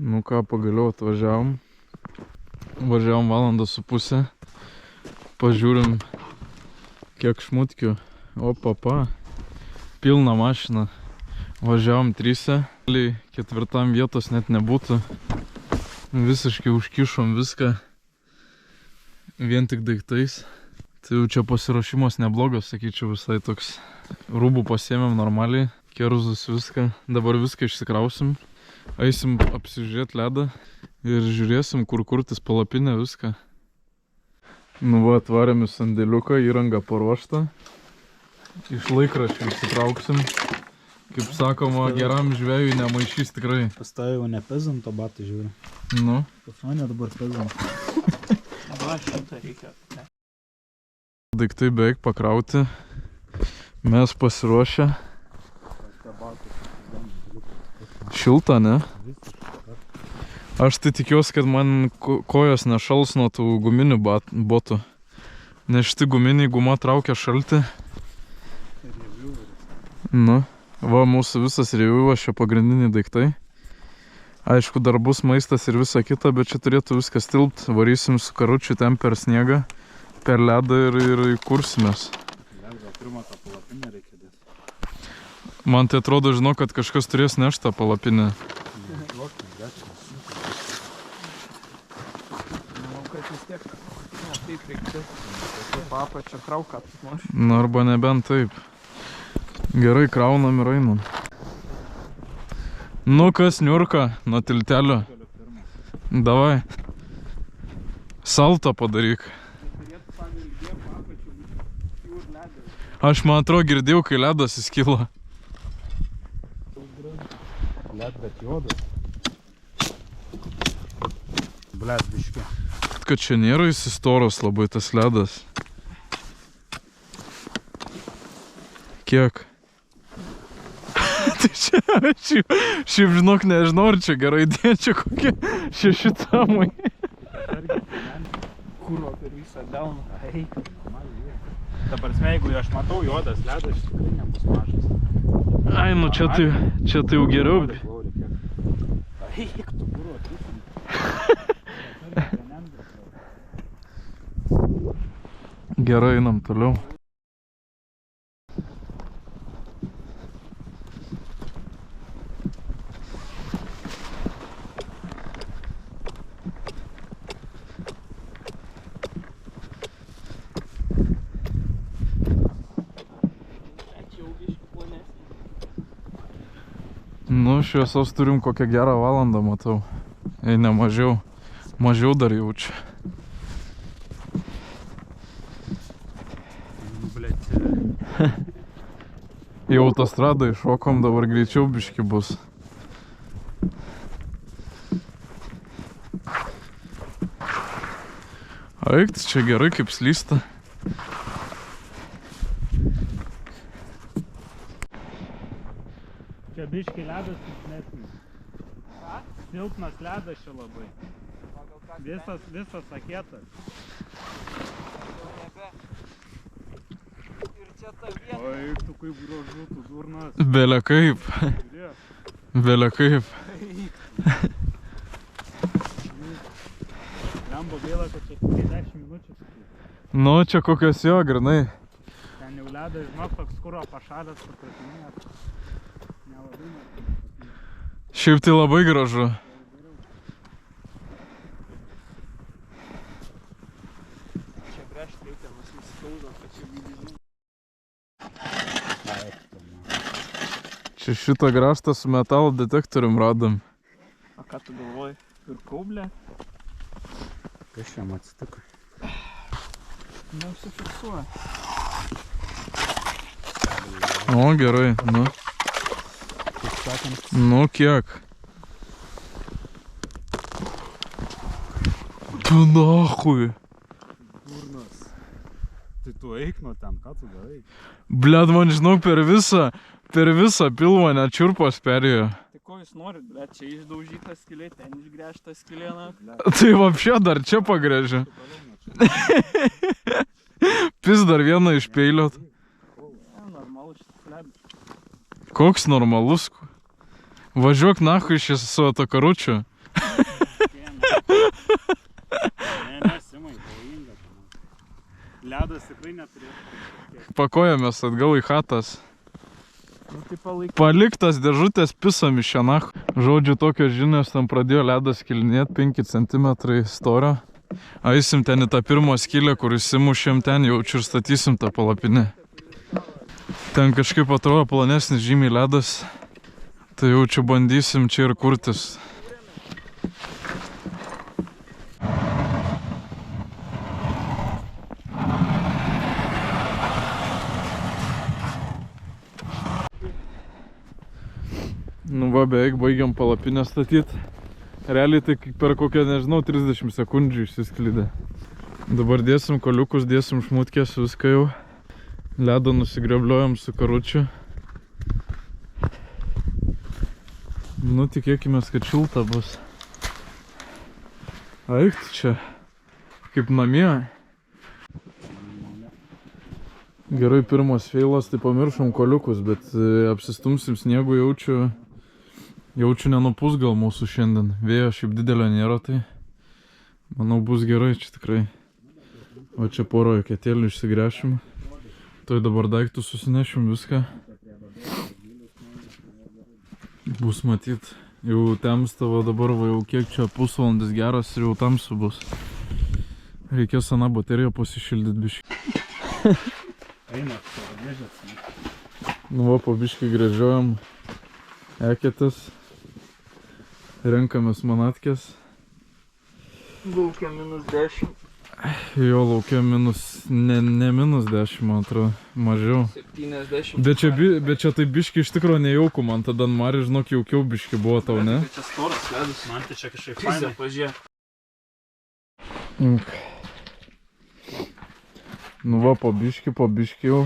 Nu ką, pagaliau atvažiavom. Važiavom 1,5 valandą. Pažiūrim, kiek šmutkių. O, papa. Pilna mašina. Važiavom 3. 4 vietos net nebūtų. Visiškai užkišom viską. Vien tik daiktais. Tai jau čia pasiruošimas neblogas, sakyčiau, visai toks. Rūbų pasiėmėm normaliai. Kerzus viską. Dabar viską išsikrausim. Eisim apsižiūrėti ledą ir žiūrėsim, kur kurtis palapinę viską. Nu va, atvarėm į sandėliuką, įranga paruošta. Iš laikraščių išsitrauksim. Kaip sakoma, geram žvejui nemaišys tikrai. Pastojau nepezant, o batai žiūri. Nu. Pas mane dabar pezant. Va, šitą reikia. Daiktai beveik pakrauti. Mes pasiruošę. Šilta, ne? Aš tai tikiuosi, kad man kojos nešals nuo tų guminių botų. Nes šiti guminiai guma traukia šaltį. Nu, va, mūsų visas reviuvas, čia pagrindiniai daiktai. Aišku, dar bus maistas ir visa kita, bet čia turėtų viskas tilpt. Varysim su karučiu ten per sniegą, per ledą ir kursimės. Man tai atrodo, žinau, kad kažkas turės neštą palapinę. Manau, kad vis tiek, taip reikės. Taip apačią krauką. Na, arba nebent taip. Gerai, kraunam ir einam. Nu, kas niurka nuo tiltelio? Davai. Salto padaryk. Aš, man atrodo, girdėjau, kai ledas įskilo. Led, bet juodas. Blet, biški. Kad čia nėra įsistoros labai tas ledas. Kiek? Tai čia, šiaip žinok, nežinau, ar čia gerai dėčia kokie 6 tamai. Kuro per visą delną. Ta prasme, jeigu aš matau juodas ledas, iš tikrai nebus mažas. Ai, nu čia tai jau geriau. Eik tu, kuro, Gerai, einam toliau. Nu, šviesos turim kokią gerą valandą, matau. Ei, ne mažiau. Mažiau dar jaučiu. Į autostradą iššokom, dabar greičiau biški bus. Eik, čia gerai kaip slysta. Čia biški ledas silpnesnis. Silpnas ledas čia labai. Visas saketas. Ir čia ta vieta. O eik tu kaip gražu, tu durnas. Belia kaip. Belia kaip. Lembo gaila, kad čia 10 minučių. Nu, čia kokios jo, grinai. Ten jau ledas, žinok, toks kuro pašalės patratinėt. Nelabai net. Šiaip tai labai gražu. Čia grešt reikia, mas nuskauda, kad čia gydyžiai. Čia šitą graštą su metalo detektorium radom. O ką tu galvoji? Pirkau, ble? Kas šiam atsitiko? Neužsifiksuoja. O, gerai, nu. Kaip sakant, Nu, kiek? Tu nahui. durnas. Tai tu eik nuo ten, ką tu darai? Blet, man žinau, per visą pilvą net čiurpos perėjo. Tai ko jūs norit, ble? Čia išdaužyta skylė, ten išgręžta skylė, na. Tai vapšė dar čia pagrėžė. Pis dar vieną išpeiliot. Normalus šitas ledas. Koks normalus? Važiuok nahui šis su to karučiu. Ledas tikrai neturėtų. Pakojamės atgal į chatas. Nu, tai palaik. Paliktas dėžutės pisam iš šianach. Žodžiu, tokios žinios, ten pradėjo ledas kilinėti 5 cm storio. Aisim ten į tą pirmą skylę, kur įsimušėm ten, jaučiu ir statysim tą palapinę. Ten kažkaip atrodo planesnis žymiai ledas. Tai jaučiu bandysim čia ir kurtis. Nu va, beveik baigiam palapinę statyti. Realiai tai per kokią, nežinau, 30 sekundžių išsisklydė. Dabar dėsim koliukus, dėsim šmutkės, viską jau. Ledą nusigrebliojam su karučiu. Nu, tikėkime, kad šilta bus. Aikt čia, kaip namie. Gerai, pirmas feilas, tai pamiršom koliukus, bet apsistumsim sniegu jaučiu nenupus gal mūsų šiandien. Vėjo šiaip didelio nėra, tai manau bus gerai čia tikrai. O čia poroje ketėlių išsigręšim. Tai dabar daiktų susinešim viską. Bus matyt, jau temsta, va dabar va jau kiek čia pusvalandis geras ir jau tamsu bus. Reikės aną bateriją pasišildyti biškį. Eina, grėžės. Nu va, po biškį grėžiojam eketės. Renkamės manatkės. Laukia -10. Jo, laukia ne -10, man atrodo, mažiau. 70. Bet čia tai biškį iš tikro nejauku, man tada Mari, žinok, jaukiau biškį buvo tau, ne? Tai čia storas ledas. Man tai čia kažkaip Pizė, fainai. pažiūrėk. Nu va, po biškį jau.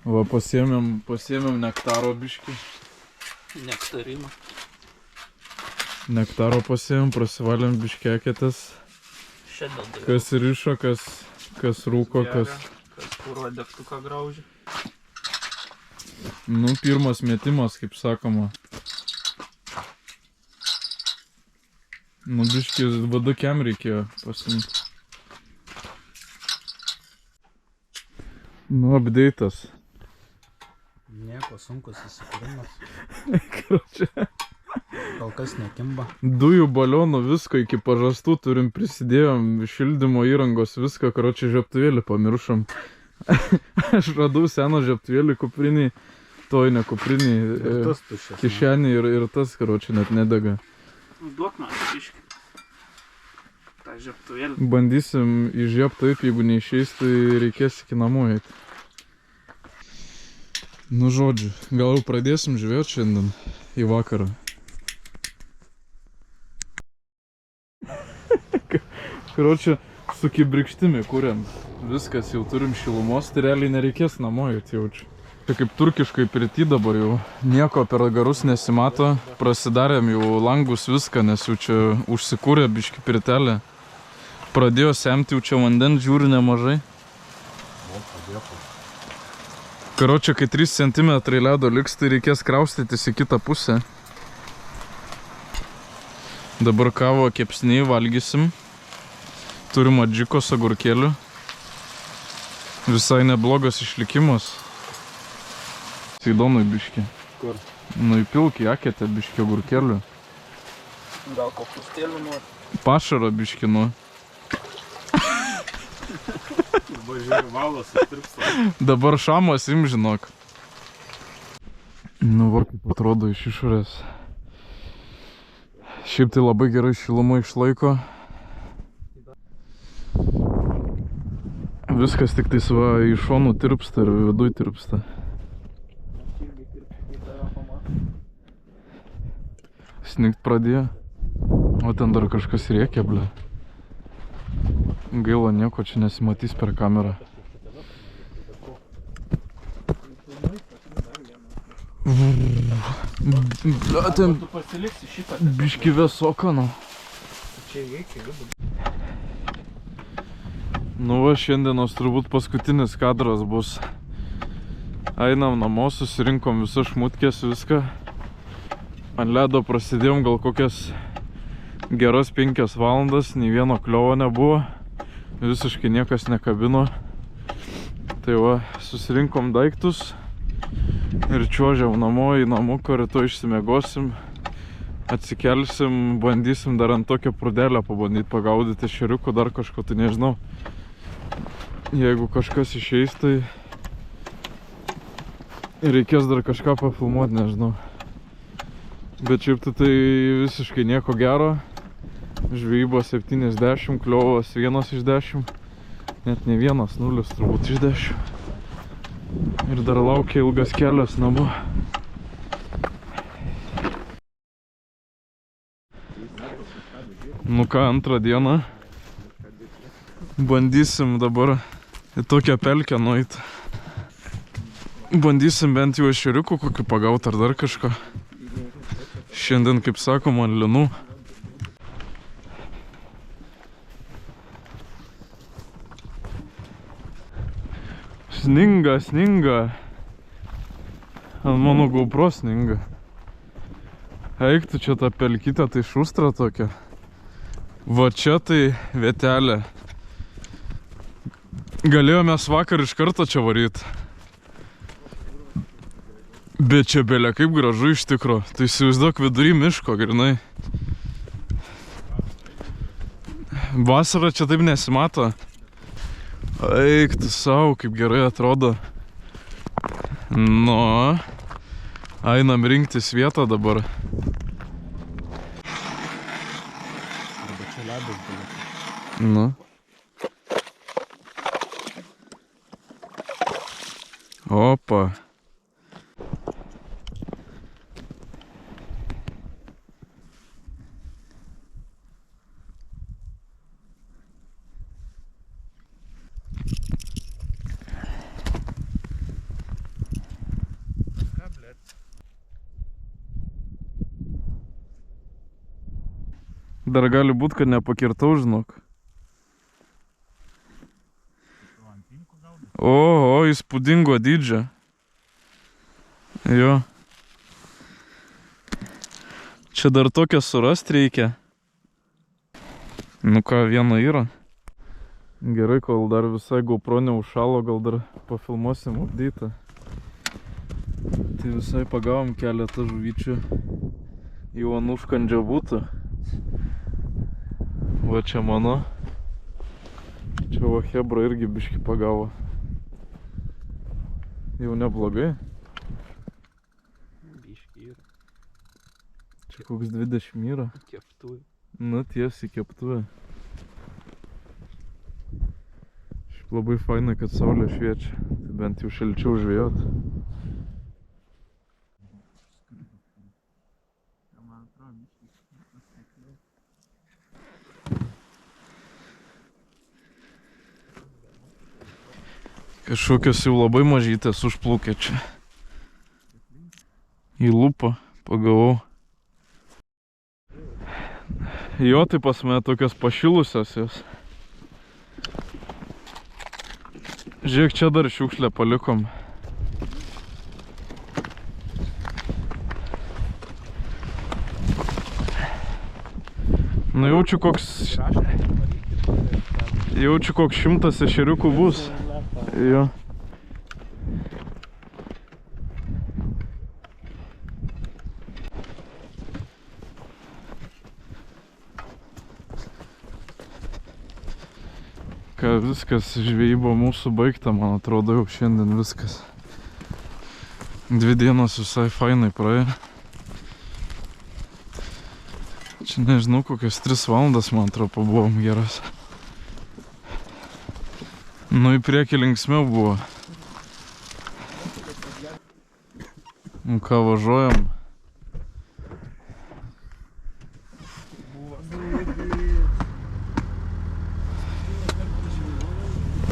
Va, pasiėmėm nektaro biškį. Nektarino. Nektaro pasiėmėm, prasivalėm biškį eketės. Šiandien. Kas rišo, kas rūko, kas... Kas kuro degtuką graužia. Nu, pirmas metimas, kaip sakoma. Nu, biškį vadu kem reikėjo pasimti. Nu, update'as. Nieko sunkus įsikūrimas. Karočią. Kol kas nekimba. Dujų balionų visko iki pažastų turim, prisidėjom šildymo įrangos viską, karočią žiebtuvėlį pamiršom. Aš radau seną žiebtuvėlį kuprinį, toj ne kuprinį, Tas tušės. kišenį ir tas, karočią, net nedega. Duok man, iški. Ta žiebtuvėlį. Bandysim įžiebti taip, jeigu neišeis, tai reikės iki namų eiti. Nu, žodžiu, gal jau pradėsim žvejoti šiandien į vakarą. Karočią, su kibrikštimi kuriam. Viskas, jau turim šilumos, tai realiai nereikės namo eiti, jaučiu. Čia kaip turkiškai pirty dabar jau nieko per garus nesimato. Prasidarėm jau langus viską, nes jau čia užsikūrė biški pirtelė. Pradėjo semti jau čia vandens, žiūri nemažai. Karočią, kai 3 cm ledo liks, tai reikės kraustytis į kitą pusę. Dabar kavo kepsniai valgysim. Turim adžikos agurkėlių. Visai neblogas išlikimas. Įdomui biškį. Kur? Nu, įpilk į eketę biškį agurkėlių. Gal kopustėlių nori? Pašaro biškį, nu. Žiūrė, valas sutirpsta. Dabar šamas im, žinok. Nu, va, kaip atrodo iš išorės. Šiaip tai labai gerai šilumą išlaiko. Viskas tik tais va iš šonų tirpsta ir viduj tirpsta. Snigt pradėjo. O ten dar kažkas rėkia, ble. Gaila, nieko čia nesimatys per kamerą. Ble, ten Tu pasiliksi šitą. biški vėsoka, nu. Čia įveikia, liūdų. Nu va, šiandienos turbūt paskutinis kadras bus. Einam namo, susirinkom visas šmutkės, viską. Ant ledo prasidėjom gal kokias geras 5 valandas, nei vieno kliovo nebuvo. Visiškai niekas nekabino. Tai va, susirinkom daiktus ir čiuožiam namo į namuką, rytoj išsimiegosim, atsikelsim, bandysim dar ant tokio prūdelio pabandyti pagaudyti šeriukų, dar kažko, tai nežinau. Jeigu kažkas išeis, tai reikės dar kažką pafilmuoti, nežinau. Bet šiaip tai visiškai nieko gero. Žvejyba 70, kliovas 1 iš 10. Net ne 1, 0 turbūt iš 10. Ir dar laukia ilgas kelias namo. Nu ką, antrą dieną. Bandysim dabar į tokią pelkę nueiti. Bandysim bent jau ešeriukų kokį pagauti ar dar kažką. Šiandien, kaip sakoma, ant linų. Sninga, sninga. Ant mano GoPro sninga. Eik tu čia tą pelkytę, tai šustra tokia. Va čia tai vietelė. Galėjome vakar iš karto čia varyti. Bet čia belė kaip gražu iš tikro. Tai įsivaizduok vidury miško, grinai. Vasarą čia taip nesimato. Eik tu savo, kaip gerai atrodo. Nu, einam rinktis vietą dabar. Arba čia ledas buvo. Nu. Opa. Dar gali būt, kad nepakirtau, žinok. O, įspūdingo dydžio. Jo. Čia dar tokią surast reikia. Nu ką, viena yra. Gerai, kol dar visai GoPro neužšalo, gal dar pafilmuosim update'ą. Tai visai pagavom keletą žuvyčių. Jau ant užkandžio būtų. Va čia mano. Čia va hebra irgi biškį pagavo. Jau neblogai. Biškį yra. Čia koks 20 yra. Keptuvė. Nu, tiesiai keptuvė. Šiaip labai faina, kad saulė šviečia. Tai bent jau šalčiau žvejot. Kažkokios jau labai mažytės užplaukė čia. Į lupą pagavau. Jo, tai pas mane tokios pašilusios jos. Žiūrėk, čia dar šiukšlę palikom. Nu jaučiu koks 100 ešeriukų bus. Jo. Ką, viskas, žvejyba mūsų baigta, man atrodo, jau šiandien viskas. 2 dienos visai fainai praėjo. Čia nežinau, kokias 3 valandas, man atrodo, pabuvom geras. Nu, į priekį linksmiau buvo. Nu ką, važiuojam.